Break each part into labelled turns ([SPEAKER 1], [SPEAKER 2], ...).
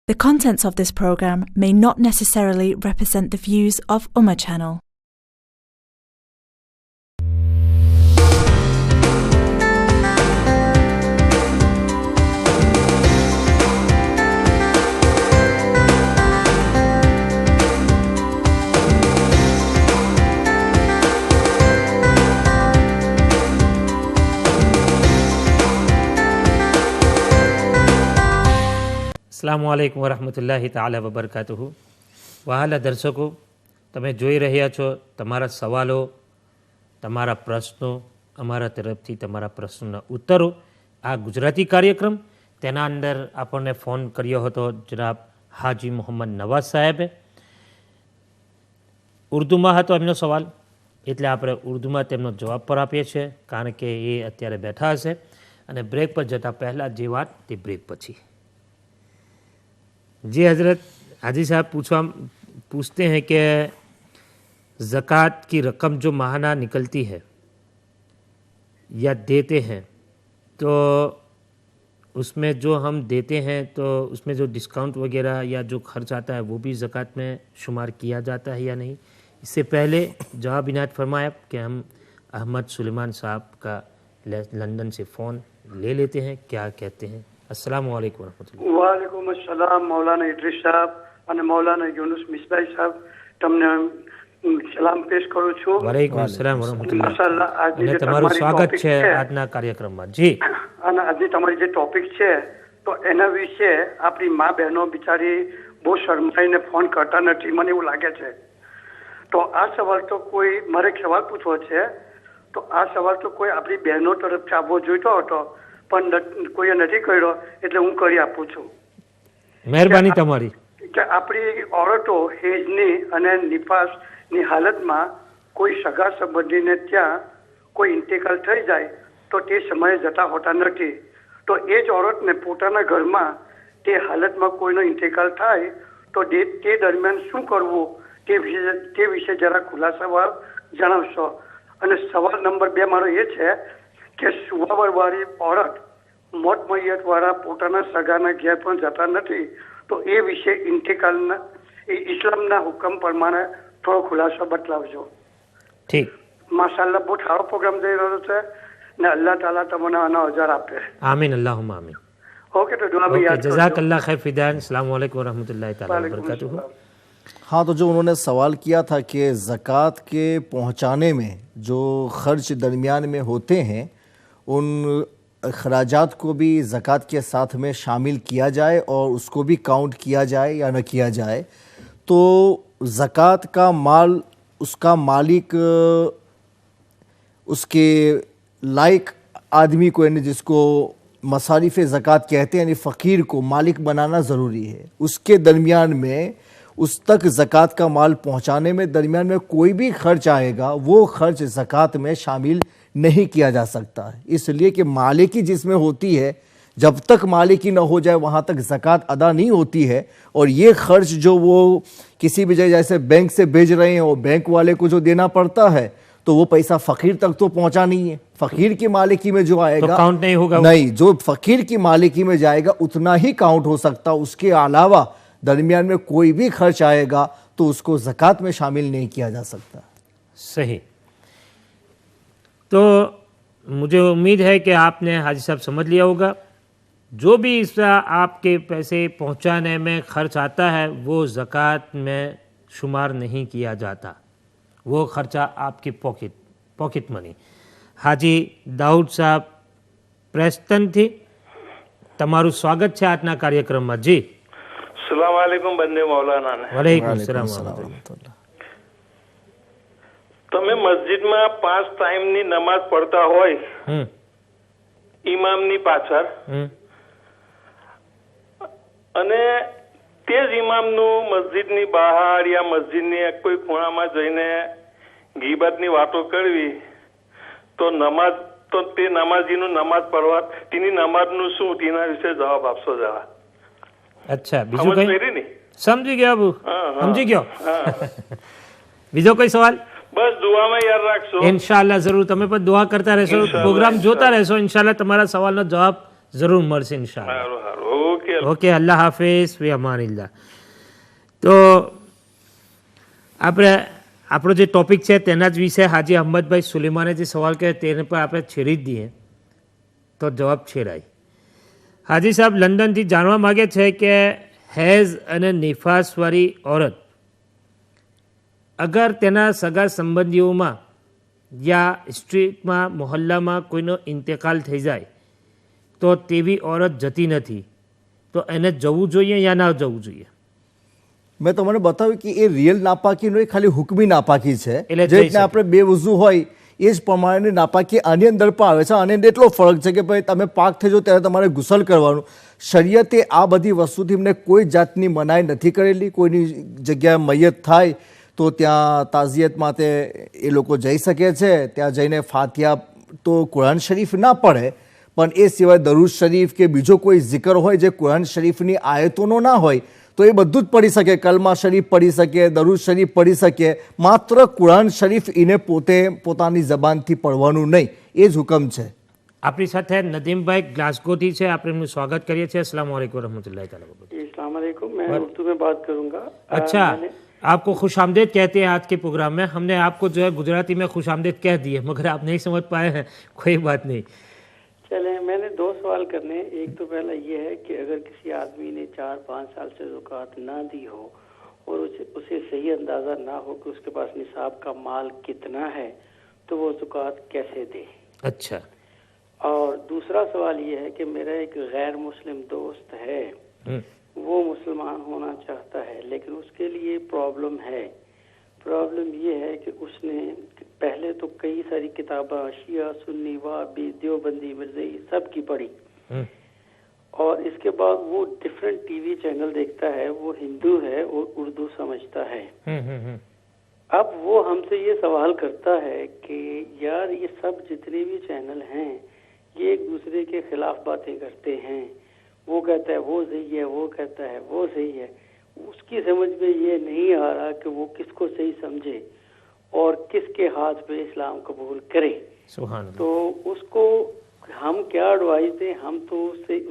[SPEAKER 1] The contents of this program may not necessarily represent the views of Ummah Channel.
[SPEAKER 2] अस्सलामुअलैकुम वरहमतुल्लाहि ताला वबरकातुहु। વહાલા દર્શકો, તમે જોઈ રહ્યા છો તમારા સવાલો, તમારા પ્રશ્નો, અમારા તરફથી તમારા પ્રશ્નોના ઉત્તરો, આ ગુજરાતી કાર્યક્રમ. તેના અંદર આપણને ફોન કર્યો હતો જનાબ હાજી મોહમ્મદ નવાઝ સાહેબે. ઉર્દુમાં હતો એમનો સવાલ, એટલે આપણે ઉર્દુમાં તેમનો જવાબ પર આપીએ છીએ, કારણ કે એ અત્યારે બેઠા હશે અને બ્રેક પર જતાં પહેલાં જે વાત તે બ્રેક પછી. जी हज़रत, हाजी साहब पूछते हैं कि ज़कात की रकम जो माहाना निकलती है या देते हैं, तो उसमें जो हम देते हैं तो उसमें जो डिस्काउंट वगैरह या जो खर्च आता है वो भी ज़कात में शुमार किया जाता है या नहीं. इससे पहले जवाब इनायत फरमाया कि हम अहमद सुलेमान साहब का लंदन से फ़ोन ले लेते हैं, क्या कहते हैं. अस्सलाम वालेकुम रहमतुल्लाह.
[SPEAKER 3] वालेकुम अस्सलाम मौलाना इद्रीस साहब અને મૌલાના યુનુસ મિસબાઈ સાહેબ, તમને સલામ પેશ કરું છું.
[SPEAKER 2] વાલેકુમ અસલામ વરહમતુલ્લાહ. માશાઅલ્લાહ, આજે તમારું સ્વાગત છે આજના કાર્યક્રમમાં. જી,
[SPEAKER 3] અને આજે તમારી જે ટોપિક છે તો એના વિશે આપણી મા બહેનો બિચારી બહુ શરમાઈને ફોન કરતા નથી, મને એવું લાગે છે. તો આ સવાલ તો કોઈ મારે સવાલ પૂછવો છે, તો આ સવાલ તો કોઈ આપણી બહેનો તરફથી આવવો જોઈતો હતો, પણ કોઈએ નથી કર્યો, એટલે હું કરી આપું છું.
[SPEAKER 2] મહેરબાની તમારી.
[SPEAKER 3] કે આપણી ઓરતો હેજની અને નિફાસની હાલતમાં કોઈ સગા સંબંધીને ત્યાં કોઈ ઇન્ટેકાલ થઈ જાય તો તે સમયે જતા હોતા નથી. તો એ જ ઓરતને પોતાના ઘરમાં તે હાલતમાં કોઈનો ઇન્ટેકાલ થાય તો તે દરમિયાન શું કરવું તે વિશે જરા ખુલાસાવાર જણાવશો. અને સવાલ નંબર 2 મારો એ છે કે સુવાવરવાળી ઓરત મોત મૈયતવાળા પોતાના સગાના ઘેર પણ જતા નથી, તો એ વિશે ઇન્ટેકાલના ઇસ્લામના હુકમ પ્રમાણે થોડો ખુલાસો બતલાવજો.
[SPEAKER 2] ઠીક.
[SPEAKER 3] માશાઅલ્લાહ, બહુ સારો પ્રોગ્રામ થઈ રહ્યો છે ને અલ્લાહ તાલા તમને આનો અજર આપે.
[SPEAKER 2] આમીન, અલ્લાહુમ્મા આમીન.
[SPEAKER 3] ओके, तो दुआ में याद करो.
[SPEAKER 2] जज़ाकल्लाह खैर फिदान. अस्सलाम वालेकुम वरहमतुल्लाहि ताला वबरकातुहू.
[SPEAKER 4] हाँ, तो जो उन्होंने सवाल किया था कि ज़कात के पहुँचाने में जो खर्च दरमियान में होते हैं उन अखराजात को भी ज़कात के साथ में शामिल किया जाए और उसको भी काउंट किया जाए या न किया जाए. तो ज़कात का माल उसका मालिक उसके लायक आदमी को, यानी जिसको मसारिफ़ ज़कात कहते हैं, यानी फ़कीर को मालिक बनाना ज़रूरी है. उसके दरमियान में उस तक ज़कात का माल पहुँचाने में दरमियान में कोई भी खर्च आएगा वो खर्च ज़कात में शामिल नहीं किया जा सकता है. इसलिए कि मालिकी जिसमें होती है, जब तक मालिकी न हो जाए वहाँ तक ज़कात अदा नहीं होती है. और ये खर्च जो वो किसी भी जगह जैसे बैंक से भेज रहे हैं और बैंक वाले को जो देना पड़ता है, तो वो पैसा फ़कीर तक तो पहुँचा नहीं है. फ़कीर की मालिकी में जो आएगा
[SPEAKER 2] तो काउंट नहीं होगा.
[SPEAKER 4] नहीं, जो फ़कीर की मालिकी में जाएगा उतना ही काउंट हो सकता. उसके अलावा दरमियान में कोई भी खर्च आएगा तो उसको ज़कात में शामिल नहीं किया जा सकता.
[SPEAKER 2] सही. तो मुझे उम्मीद है कि आपने हाजी साहब समझ लिया होगा. जो भी इसका आपके पैसे पहुंचाने में खर्च आता है वो ज़कात में शुमार नहीं किया जाता, वो खर्चा आपकी पॉकेट मनी. हाजी દાઉદ સાહેબ પ્રેસ્ટનથી તમારું સ્વાગત છે આજના કાર્યક્રમમાં. જી,
[SPEAKER 5] સલામ વાલેકુમ બંને મૌલાનાને.
[SPEAKER 2] વાલેકુમ સલામ વરહમતુલ્લાહ.
[SPEAKER 5] તમે મસ્જિદમાં 5 ટાઈમની નમાઝ પડતા હોય ઇમામની પાછળ, અને તે જ ઇમામનું મસ્જિદની બહાર યા મસ્જિદની કોઈ ખૂણામાં જઈને ગીબતની વાતો કરવી, તો નમાઝ તો તે નમાઝીનું નમાઝ પડવા તેની નમાઝનું શું, તેના વિશે જવાબ આપશો જરા.
[SPEAKER 2] અચ્છા, બીજું કઈ? સમજી ગયો અબુ, સમજી ગયો. બીજો કોઈ સવાલ?
[SPEAKER 5] બસ દુઆમાં યાદ રાખશો.
[SPEAKER 2] ઇન્શાઅલ્લાહ જરૂર. તમે પણ દુઆ કરતા રહેશો, પ્રોગ્રામ જોતા રહેશો. ઇન્શાઅલ્લાહ તમારા સવાલનો જવાબ જરૂર મળશે ઇન્શાઅલ્લાહ.
[SPEAKER 5] સારું સારું, ઓકે.
[SPEAKER 2] ઓકે, અલ્લાહ હાફિઝ વે અમાનિલ્લાહ. તો આપણે આપણો જે ટોપિક છે તેના જ વિશે હાજી અહમદભાઈ સુલેમાને જે સવાલ કર્યો તેને પર આપણે છેડી જ દઈએ તો જવાબ છેડાય. હાજી સાહેબ લંડનથી જાણવા માગે છે કે હેઝ અને નિફાસવાળી ઓરત અગર તેના સગા સંબંધીઓમાં યા સ્ટ્રીટમાં મોહલ્લામાં કોઈનો ઇન્તેકાલ થઈ જાય તો તેવી ઓરત જતી નથી, તો એને જવું જોઈએ યા ના જવું જોઈએ?
[SPEAKER 4] મેં તમને બતાવ્યું કે એ રિયલ નાપાકી નહીં, ખાલી હુકમી નાપાકી છે.
[SPEAKER 2] એટલે
[SPEAKER 4] જે રીતના આપણે બે વઝુ હોય એ જ પ્રમાણે નાપાકી આની અંદર પણ આવે છે. અને એટલો ફરક છે કે ભાઈ તમે પાક થઈ જાઓ ત્યારે તમારે ગુસલ કરવાનું. શરીયતે આ બધી વસ્તુથી એમને કોઈ જાતની મનાઈ નથી કરેલી. કોઈની જગ્યાએ મૈયત થાય તો ત્યાં તાઝિયત માટે એ લોકો જઈ શકે છે. ત્યાં જઈને ફાતિહા તો કુરાન શરીફ ના પડે, પણ એ સિવાય દરૂદ શરીફ કે બીજો કોઈ zikr હોય જે કુરાન શરીફની આયતોનો ના હોય તો એ બધું જ પડી શકે. કલમા શરીફ પડી શકે, દરૂદ શરીફ પડી શકે, માત્ર કુરાન શરીફ એને પોતાની જબાનથી પડવાનું નહીં, એ જ હુકમ છે.
[SPEAKER 2] આપણી સાથે નદીમભાઈ ગ્લાસગોથી છે, આપણે એમનું સ્વાગત કરીએ છીએ. अस्सलाम वालेकुम रहमतुल्लाहि ताला वबरकातुहू.
[SPEAKER 3] अस्सलाम वालेकुम, मैं उर्दू में बात करूंगा.
[SPEAKER 2] अच्छा, आपको खुश आमदेद कहते हैं आज के प्रोग्राम में. हमने आपको जो है गुजराती में खुश आमदेद कह दी है मगर आप नहीं समझ पाए हैं, कोई बात नहीं.
[SPEAKER 6] चले, मैंने दो सवाल करने. एक तो पहला ये है कि अगर किसी आदमी ने 4-5 साल से ज़कात ना दी हो और उसे सही अंदाज़ा ना हो कि उसके पास निसाब का माल कितना है तो वो ज़कात कैसे दे.
[SPEAKER 2] अच्छा.
[SPEAKER 6] और दूसरा सवाल ये है कि मेरा एक गैर मुस्लिम दोस्त है, वो मुसलमान होना चाहता है लेकिन उसके लिए प्रॉब्लम है. प्रॉब्लम ये है कि उसने पहले तो कई सारी किताबें शिया, सुन्नी, वहाबी, देवबंदी, मिर्ज़ई सब की पढ़ी और इसके बाद वो डिफरेंट टीवी चैनल देखता है. वो हिंदू है और उर्दू समझता है. अब वो हमसे ये सवाल करता है कि यार ये सब जितने भी चैनल हैं ये एक दूसरे के खिलाफ बातें करते हैं. वो कहता है वो सही है, वो कहता है वो सही है. उसकी समझ में ये नहीं आ रहा कि वो किसको सही समझे और किसके हाथ पे इस्लाम कबूल करे.
[SPEAKER 2] सुभान अल्लाह.
[SPEAKER 6] तो उसको हम क्या एडवाइस दें? हम तो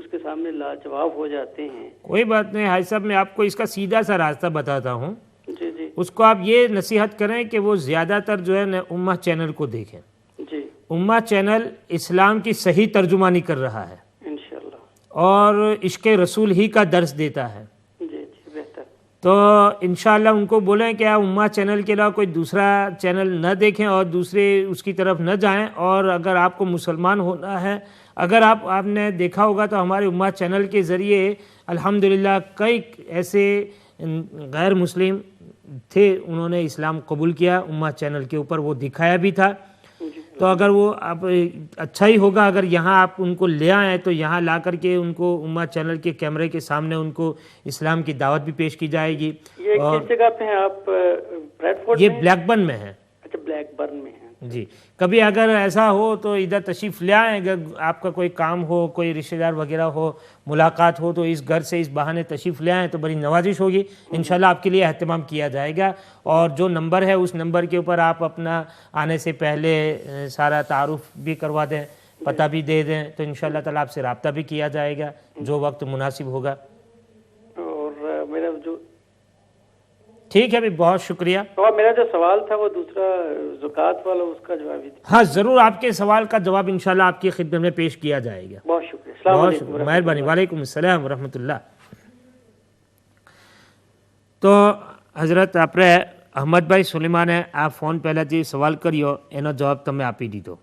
[SPEAKER 6] उसके सामने लाजवाब हो जाते हैं.
[SPEAKER 2] कोई बात नहीं हाजी साहब, मैं आपको इसका सीधा सा रास्ता बताता हूँ.
[SPEAKER 6] जी जी.
[SPEAKER 2] उसको आप ये नसीहत करें कि वो ज़्यादातर जो है ना उम्मा चैनल को देखें.
[SPEAKER 6] जी.
[SPEAKER 2] उम्मा चैनल इस्लाम की सही तर्जुमानी कर रहा है
[SPEAKER 6] इंशाल्लाह
[SPEAKER 2] और इश्क़ रसूल ही का दर्स देता है.
[SPEAKER 6] जी जी, बेहतर.
[SPEAKER 2] तो इंशाअल्लाह उनको बोलें कि आप उम्मा चैनल के अलावा कोई दूसरा चैनल न देखें और दूसरे उसकी तरफ न जाएं. और अगर आपको मुसलमान होना है, अगर आपने देखा होगा तो हमारे उम्मा चैनल के ज़रिए अल्हम्दुलिल्लाह कई ऐसे गैर मुस्लिम थे, उन्होंने इस्लाम कबूल किया. उम्मा चैनल के ऊपर वो दिखाया भी था. तो अगर वो आप अच्छा ही होगा अगर यहाँ आप उनको ले आएँ तो यहाँ ला करके उनको उम्मा चैनल के कैमरे के सामने उनको इस्लाम की दावत भी पेश की जाएगी.
[SPEAKER 6] ये किस जगह पे हैं आप? ब्रैडफोर्ड
[SPEAKER 2] ये
[SPEAKER 6] में?
[SPEAKER 2] ब्लैकबर्न में है.
[SPEAKER 6] अच्छा, ब्लैकबर्न में है.
[SPEAKER 2] जी. कभी अगर ऐसा हो तो इधर तशरीफ़ ले आएँ, अगर आपका कोई काम हो, कोई रिश्तेदार वगैरह हो, मुलाकात हो तो इस घर से इस बहाने तशरीफ़ ले आएँ तो बड़ी नवाजिश होगी. इंशाल्लाह आपके लिए एहतमाम किया जाएगा. और जो नंबर है उस नंबर के ऊपर आप अपना आने से पहले सारा तारुफ भी करवा दें, पता भी दे दें, तो इंशाल्लाह ताला आपसे रब्ता भी किया जाएगा जो वक्त मुनासिब होगा.
[SPEAKER 6] और मेरा जो
[SPEAKER 2] ठीक है भाई, बहुत शुक्रिया.
[SPEAKER 6] तो मेरा जो सवाल था वो दूसरा ज़कात वाला, उसका जवाब भी.
[SPEAKER 2] हाँ ज़रूर, आपके सवाल का जवाब इंशाल्लाह आपकी खिदमत में पेश किया जाएगा.
[SPEAKER 6] बहुत शुक्रिया. अस्सलाम
[SPEAKER 2] बहुत
[SPEAKER 6] वालेकुम.
[SPEAKER 2] शुक्रिया, मेहरबानी. वालेकुम अस्सलाम वरहमतुल्लाह. તો હઝરત આપણે અહમદભાઈ સુલેમાને આ ફોન પહેલાં જે સવાલ કર્યો એનો જવાબ તમે આપી દીધો.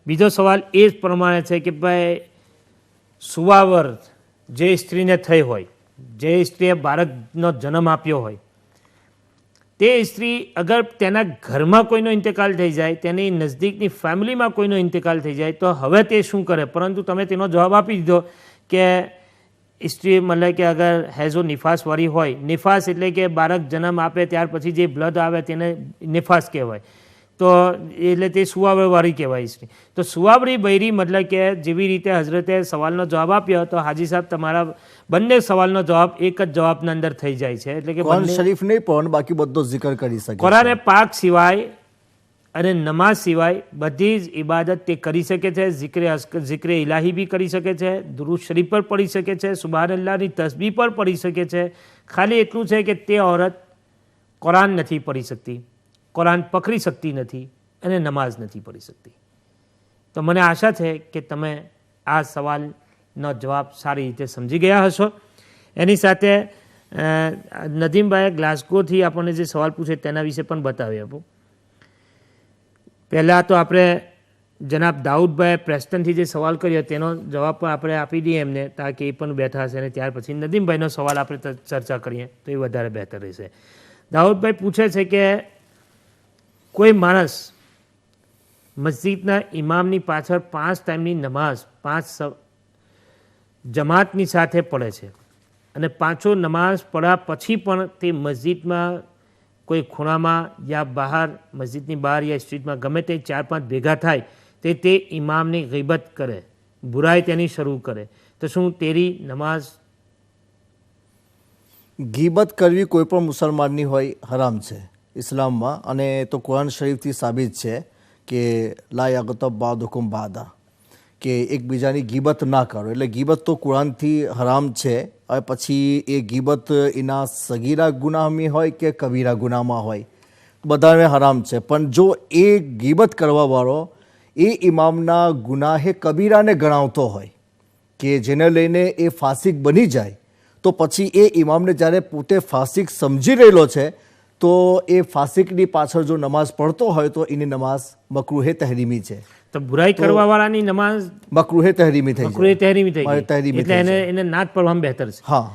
[SPEAKER 2] બીજો સવાલ એ જ પ્રમાણે છે કે ભાઈ સુવાવર જે સ્ત્રીને થઈ હોય, જે સ્ત્રીએ બાળકનો જન્મ આપ્યો હોય, તે સ્ત્રી અગર તેના ઘરમાં કોઈનો ઇન્તેકાલ થઈ જાય, તેની નજદીકની ફેમિલીમાં કોઈનો ઇન્તેકાલ થઈ જાય તો હવે તે શું કરે? પરંતુ તમે તેનો જવાબ આપી દીધો કે સ્ત્રી મતલબ કે અગર હેઝો નિફાસવાળી હોય, નિફાસ એટલે કે બાળક જન્મ આપે ત્યાર પછી જે બ્લડ આવે તેને નિફાસ કહેવાય. તો એટલે તે સુવાવરવાળી કહેવાય સ્ત્રી. તો સુવાવરી બૈરી મતલબ કે જેવી રીતે હઝરતે સવાલનો જવાબ આપ્યો તો હાજી સાહેબ તમારા બંને સવાલનો જવાબ એક જ જવાબના અંદર થઈ જાય છે. એટલે કે
[SPEAKER 4] કુરાન શરીફ નહીં પણ બાકી બધો zikr કરી શકે.
[SPEAKER 2] કુરાન પાક સિવાય અને નમાઝ સિવાય બધી જ ઇબાદત તે કરી શકે છે. ઝિક્રે ઇલાહી બી કરી શકે છે, દુરૂદ શરીફ પર પડી શકે છે, સુબહાનલ્લાહની તસ્બીહ પર પડી શકે છે. ખાલી એટલું છે કે તે ઓરત કુરાન નથી પઢી શકતી, કુરાન પકડી શકતી નથી અને નમાઝ નથી પઢી શકતી. તો મને આશા છે કે તમે આ સવાલનો જવાબ સારી રીતે સમજી ગયા હશો. એની સાથે નદીમભાઈએ ગ્લાસગોથી આપણને જે સવાલ પૂછે તેના વિશે પણ બતાવી આપું. પહેલાં તો આપણે જનાબ દાઉદભાઈ પ્રેસ્ટનથી જે સવાલ કર્યો તેનો જવાબ પણ આપણે આપી દઈએ એમને, તાકે એ પણ બેઠા હશે, અને ત્યાર પછી નદીમભાઈનો સવાલ આપણે ચર્ચા કરીએ તો એ વધારે બહેતર રહેશે. દાઉદભાઈ પૂછે છે કે કોઈ માણસ મસ્જિદના ઇમામની પાછળ 5 ટાઈમની નમાઝ 5 જમાતની સાથે પડે છે અને 5 નમાઝ પડ્યા પછી પણ તે મસ્જિદમાં કોઈ ખૂણામાં યા બહાર, મસ્જિદની બહાર યા સ્ટ્રીટમાં ગમે તે 4-5 ભેગા થાય તે ઇમામની ગીબત કરે, બુરાઈ તેની શરૂ કરે, તો શું તેરી નમાઝ?
[SPEAKER 4] ગીબત કરવી કોઈ પણ મુસલમાનની હોય હરામ છે ઇસ્લામમાં, અને તો કુરાન શરીફથી સાબિત છે કે લા યગતબ બાદુકુમ બાદા, કે એકબીજાની ગીબત ના કરો. એટલે ગીબત તો કુરાનથી હરામ છે. હવે પછી એ ગીબત એના સગીરા ગુનાહમાં હોય કે કબીરા ગુનાહમાં હોય, બધાને હરામ છે. પણ જો એ ગીબત કરવાવાળો એ ઇમામના ગુનાહે કબીરાને ગણાવતો હોય કે જેને લઈને એ ફાસિક બની જાય, તો પછી એ ઇમામને જ્યારે પોતે ફાસિક સમજી રહેલો છે તો એ ફાસિકની પાછળ જો નમાઝ પડતો હોય તો એની નમાઝ મકરૂહે તહરીમી છે.
[SPEAKER 2] તો બુરાઈ કરવાવાળાની નમાઝ
[SPEAKER 4] મકરૂહે તહરીમી થઈ
[SPEAKER 2] મકરૂહે તહરીમી થઈ ગઈ,
[SPEAKER 4] તહરીમી
[SPEAKER 2] એટલે એને ના જ પડવામાં બહેતર છે.
[SPEAKER 4] હા,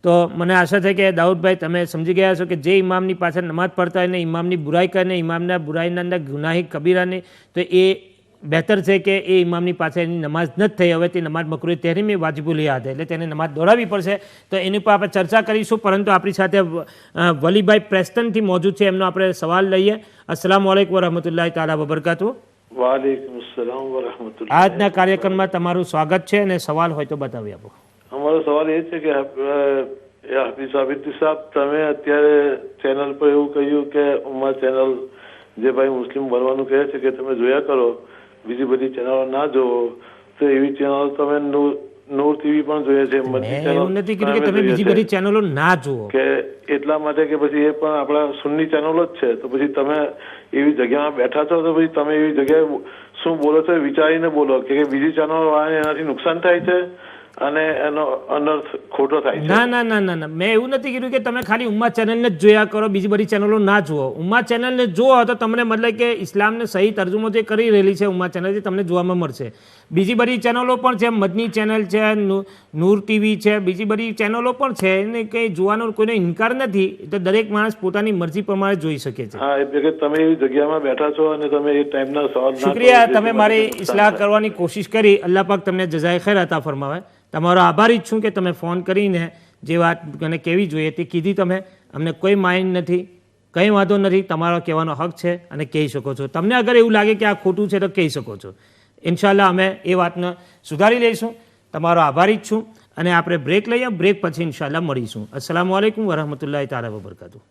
[SPEAKER 2] તો મને આશા છે કે દાઉદભાઈ તમે સમજી ગયા છો કે જે ઇમામની પાછળ નમાઝ પડતા હોય ને ઇમામની બુરાઈ કરીને ઇમામના બુરાઈના અંદર ગુનાહી કબીરાને, તો એ બહેતર છે કે એ ઇમામની પાછળ એની નમાઝ ન જ થઈ. હવે તે નમાઝ મકરૂહ તહરીમી વાજિબુલ યાદ, એટલે તેને નમાઝ દોડાવવી પડશે. તો એની પર આપણે ચર્ચા કરીશું, પરંતુ આપણી સાથે વલીભાઈ પ્રેસ્ટનથી મોજૂદ છે, એમનો આપણે સવાલ લઈએ. અસ્સલામુ અલૈકુમ વરહમતુલ્લાહિ તાલા વબરકાતુહુ.
[SPEAKER 5] વાલેકુમ અસ્સલામ વરહમતુલ્લાહ.
[SPEAKER 2] આજના કાર્યક્રમમાં તમારું સ્વાગત છે, અને સવાલ હોય તો બતાવી આપો.
[SPEAKER 5] અમારો સવાલ એ છે કે હાફિઝ સાબિતી સાહેબ, તમે અત્યારે ચેનલ પર એવું કહ્યું કે ઉમ્મા ચેનલ જે ભાઈ મુસ્લિમ બનવાનું કહે છે કે તમે જોયા કરો, બીજી બધી ચેનલો ના જોવો, તો એવી ચેનલો તમે નૂર ટીવી પણ જોઈએ છે.
[SPEAKER 2] એવું નથી કીધું કે તમે બીજી બધી ચેનલો ના જુઓ,
[SPEAKER 5] કે એટલા માટે કે પછી એ પણ આપણા સુન્ની ચેનલો જ છે, તો પછી તમે એવી જગ્યામાં બેઠા છો તો પછી તમે એવી જગ્યાએ શું બોલો છો વિચારીને બોલો, કે બીજી ચેનલો વાળાને એનાથી નુકસાન થાય છે અને એનો અનર્થ ખોટો થાય છે.
[SPEAKER 2] ના ના ના ના ના, મેં એવું નથી કીધું કે તમે ખાલી ઉમ્મા ચેનલને જ જોયા કરો, બીજી બધી ચેનલો ના જુઓ. ઉમ્મા ચેનલને જુઓ તો તમને મતલબ કે ઇસ્લામને સહી તર્જુમો જે કરી રહેલી છે ઉમ્મા ચેનલ, જે તમને જોવામાં મળશે. બીજી બધી ચેનલો પણ છે, મદની ચેનલ છે, નૂર ટીવી છે, બીજી બધી ચેનલો પણ છે, એને કંઈ જોવાનો કોઈનો ઇનકાર નથી. તો દરેક માણસ પોતાની મરજી પ્રમાણે જોઈ શકે છે.
[SPEAKER 5] હા, એટલે કે તમે એવી જગ્યામાં બેઠા છો અને તમે એ ટાઈમના સવાલ.
[SPEAKER 2] શુક્રિયા, તમે મારી ઇસ્લાહ કરવાની કોશિશ કરી. અલ્લાહ પાક તમને જઝાએ ખૈર અતા ફરમાવે. તમારો આભારી જ છું કે તમે ફોન કરીને જે વાત મને કહેવી જોઈએ તે કીધી. તમે અમને કોઈ માઇન્ડ નથી, કંઈ વાંધો નથી, તમારો કહેવાનો હક છે અને કહી શકો છો. તમને અગર એવું લાગે કે આ ખોટું છે તો કહી શકો છો. ઇન્શાલ્લાહ અમે એ વાતને સુધારી લઈશું. તમારો આભારી જ છું, અને આપણે બ્રેક લઈએ. બ્રેક પછી ઇન્શાલ્લાહ મળીશું. અસ્સલામુ અલૈકુમ વરહમતુલ્લાહિ તાલા વબરકાતુહુ.